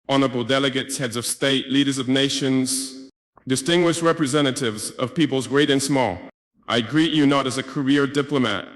honorable delegates, heads of state, leaders of nations, distinguished representatives of peoples great and small. I greet you not as a career diplomat,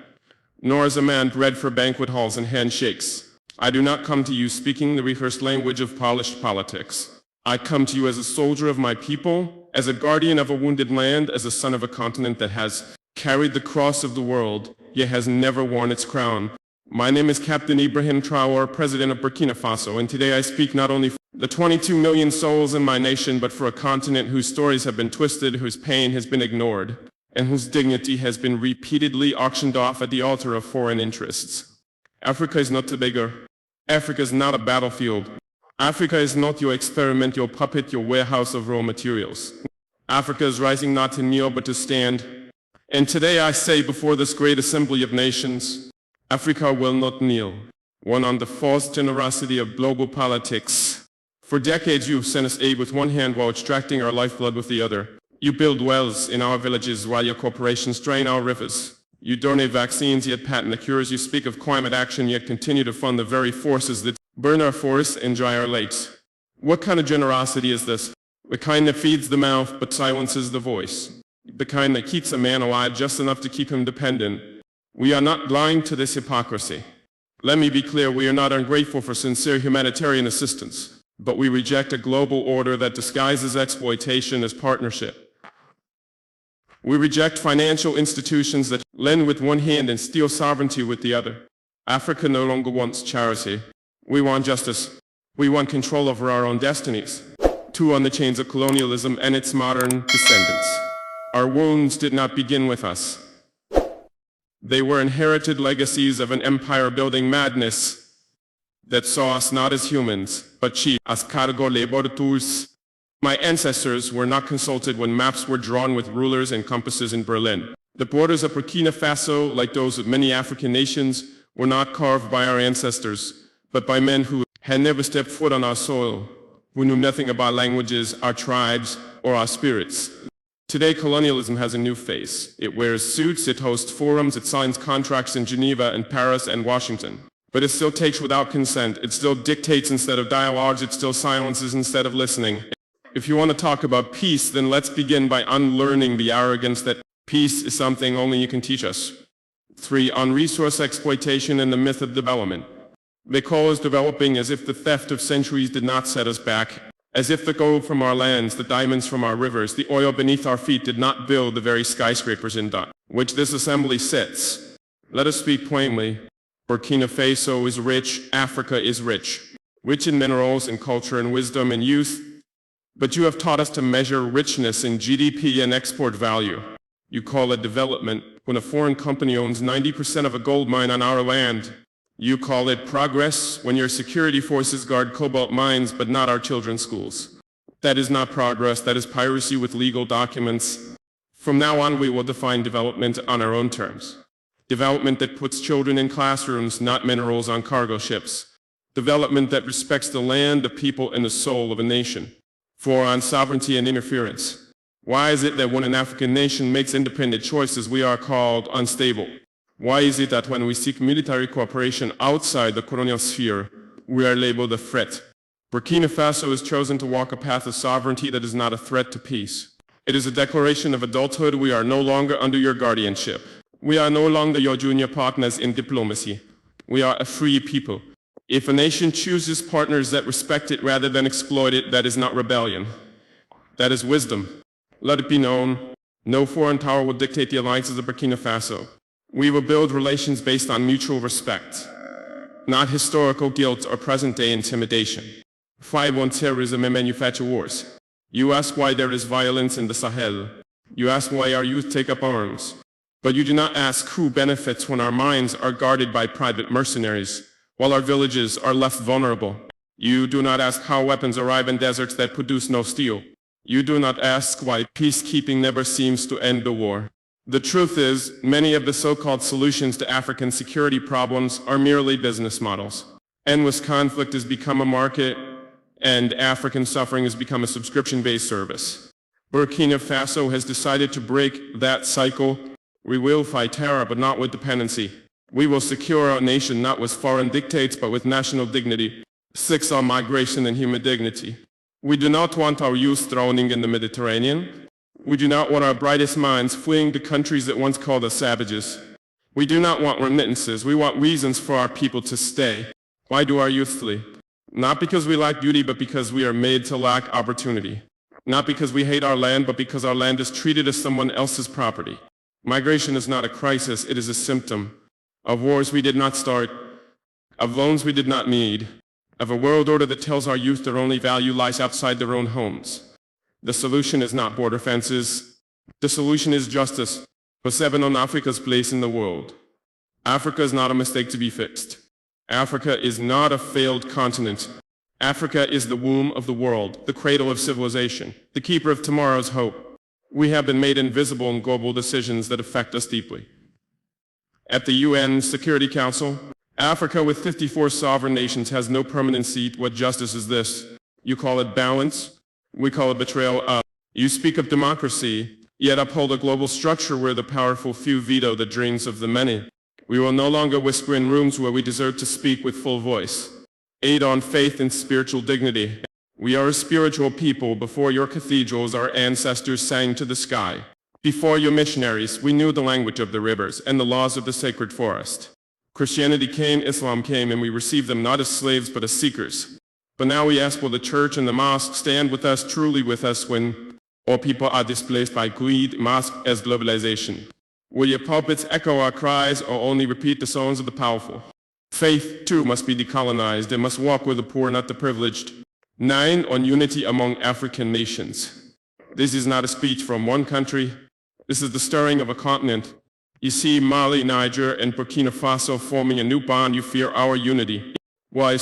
nor as a man bred for banquet halls and handshakes. I do not come to you speaking the rehearsed language of polished politics. I come to you as a soldier of my people, as a guardian of a wounded land, as a son of a continent that has carried the cross of the world, yet has never worn its crown. My name is Captain Ibrahim Traoré, President of Burkina Faso, and today I speak not only for the 22 million souls in my nation, but for a continent whose stories have been twisted, whose pain has been ignored, and whose dignity has been repeatedly auctioned off at the altar of foreign interests. Africa is not Tobago. Africa is not a battlefield. Africa is not your experiment, your puppet, your warehouse of raw materials. Africa is rising not to kneel but to stand. And today I say before this great assembly of nations, Africa will not kneel. One on the false generosity of global politics. For decades you've sent us aid with one hand while extracting our lifeblood with the other. You build wells in our villages while your corporations drain our rivers. You donate vaccines yet patent the cures. You speak of climate action yet continue to fund the very forces that burn our forests and dry our lakes. What kind of generosity is this? The kind that feeds the mouth but silences the voice. The kind that keeps a man alive just enough to keep him dependent. We are not blind to this hypocrisy. Let me be clear, we are not ungrateful for sincere humanitarian assistance, but we reject a global order that disguises exploitation as partnership. We reject financial institutions that lend with one hand and steal sovereignty with the other. Africa no longer wants charity. We want justice. We want control over our own destinies. Too on the chains of colonialism and its modern descendants. Our wounds did not begin with us. They were inherited legacies of an empire-building madness that saw us not as humans, but chiefs, as cargo laborators. My ancestors were not consulted when maps were drawn with rulers and compasses in Berlin. The borders of Burkina Faso, like those of many African nations, were not carved by our ancestors, but by men who had never stepped foot on our soil, who knew nothing about languages, our tribes, or our spirits. Today, colonialism has a new face. It wears suits, it hosts forums, it signs contracts in Geneva and Paris and Washington. But it still takes without consent, it still dictates instead of dialogues, it still silences instead of listening. If you want to talk about peace, then let's begin by unlearning the arrogance that peace is something only you can teach us. 3. On resource exploitation and the myth of development. They call us developing as if the theft of centuries did not set us back, as if the gold from our lands, the diamonds from our rivers, the oil beneath our feet did not build the very skyscrapers in which this assembly sits. Let us speak plainly. Burkina Faso is rich, Africa is rich. Rich in minerals and culture and wisdom and youth. But you have taught us to measure richness in GDP and export value. You call it development when a foreign company owns 90% of a gold mine on our land. You call it progress when your security forces guard cobalt mines but not our children's schools. That is not progress, that is piracy with legal documents. From now on we will define development on our own terms. Development that puts children in classrooms, not minerals on cargo ships. Development that respects the land, the people, and the soul of a nation. 4. On sovereignty and interference. Why is it that when an African nation makes independent choices, we are called unstable? Why is it that when we seek military cooperation outside the colonial sphere, we are labeled a threat? Burkina Faso has chosen to walk a path of sovereignty that is not a threat to peace. It is a declaration of adulthood. We are no longer under your guardianship. We are no longer your junior partners in diplomacy. We are a free people. If a nation chooses partners that respect it rather than exploit it, that is not rebellion. That is wisdom. Let it be known, no foreign power will dictate the alliances of Burkina Faso. We will build relations based on mutual respect, not historical guilt or present-day intimidation. 5. On terrorism and manufacture wars. You ask why there is violence in the Sahel. You ask why our youth take up arms. But you do not ask who benefits when our mines are guarded by private mercenaries, while our villages are left vulnerable. You do not ask how weapons arrive in deserts that produce no steel. You do not ask why peacekeeping never seems to end the war. The truth is, many of the so-called solutions to African security problems are merely business models. Endless conflict has become a market, and African suffering has become a subscription-based service. Burkina Faso has decided to break that cycle. We will fight terror, but not with dependency. We will secure our nation not with foreign dictates, but with national dignity. 6. On migration and human dignity. We do not want our youth drowning in the Mediterranean. We do not want our brightest minds fleeing the countries that once called us savages. We do not want remittances. We want reasons for our people to stay. Why do our youth flee? Not because we lack beauty, but because we are made to lack opportunity. Not because we hate our land, but because our land is treated as someone else's property. Migration is not a crisis, it is a symptom of wars we did not start, of loans we did not need, of a world order that tells our youth their only value lies outside their own homes. The solution is not border fences. The solution is justice. For 7. On Africa's place in the world. Africa is not a mistake to be fixed. Africa is not a failed continent. Africa is the womb of the world, the cradle of civilization, the keeper of tomorrow's hope. We have been made invisible in global decisions that affect us deeply. At the UN Security Council, Africa with 54 sovereign nations has no permanent seat. What justice is this? You call it balance? We call it betrayal of. You speak of democracy, yet uphold a global structure where the powerful few veto the dreams of the many. We will no longer whisper in rooms where we deserve to speak with full voice. 8. On faith and spiritual dignity. We are a spiritual people. Before your cathedrals, our ancestors sang to the sky. Before your missionaries, we knew the language of the rivers and the laws of the sacred forest. Christianity came, Islam came, and we received them not as slaves but as seekers. But now we ask, will the church and the mosque stand with us, truly with us, when all people are displaced by greed, mosque as globalization? Will your pulpits echo our cries or only repeat the songs of the powerful? Faith, too, must be decolonized. It must walk with the poor, not the privileged. 9. On unity among African nations. This is not a speech from one country. This is the stirring of a continent. You see Mali, Niger, and Burkina Faso forming a new bond. You fear our unity. Why?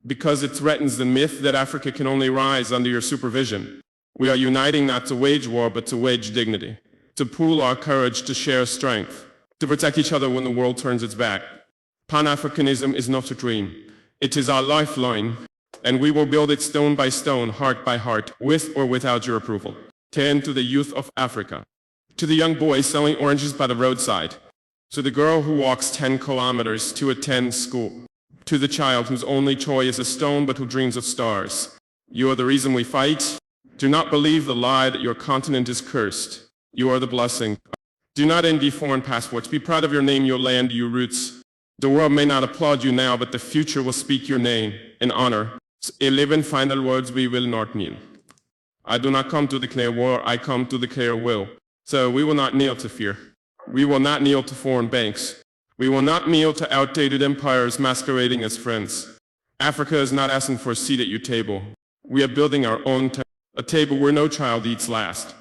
Because it threatens the myth that Africa can only rise under your supervision. We are uniting not to wage war, but to wage dignity. To pool our courage, to share strength. To protect each other when the world turns its back. Pan-Africanism is not a dream. It is our lifeline. And we will build it stone by stone, heart by heart, with or without your approval. 10. To the youth of Africa. To the young boy selling oranges by the roadside. To the girl who walks 10 kilometers to attend school. To the child whose only toy is a stone but who dreams of stars. You are the reason we fight. Do not believe the lie that your continent is cursed. You are the blessing. Do not envy foreign passports. Be proud of your name, your land, your roots. The world may not applaud you now, but the future will speak your name in honor. 11 final words. We will not kneel. I do not come to declare war, I come to declare will. So we will not kneel to fear. We will not kneel to foreign banks. We will not kneel to outdated empires masquerading as friends. Africa is not asking for a seat at your table. We are building our own table, a table where no child eats last,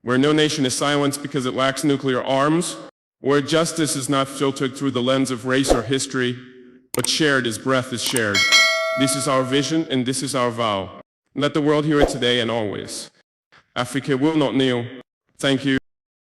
where no nation is silenced because it lacks nuclear arms, where justice is not filtered through the lens of race or history, but shared as breath is shared. This is our vision and this is our vow. Let the world hear it today and always. Africa will not kneel. Thank you.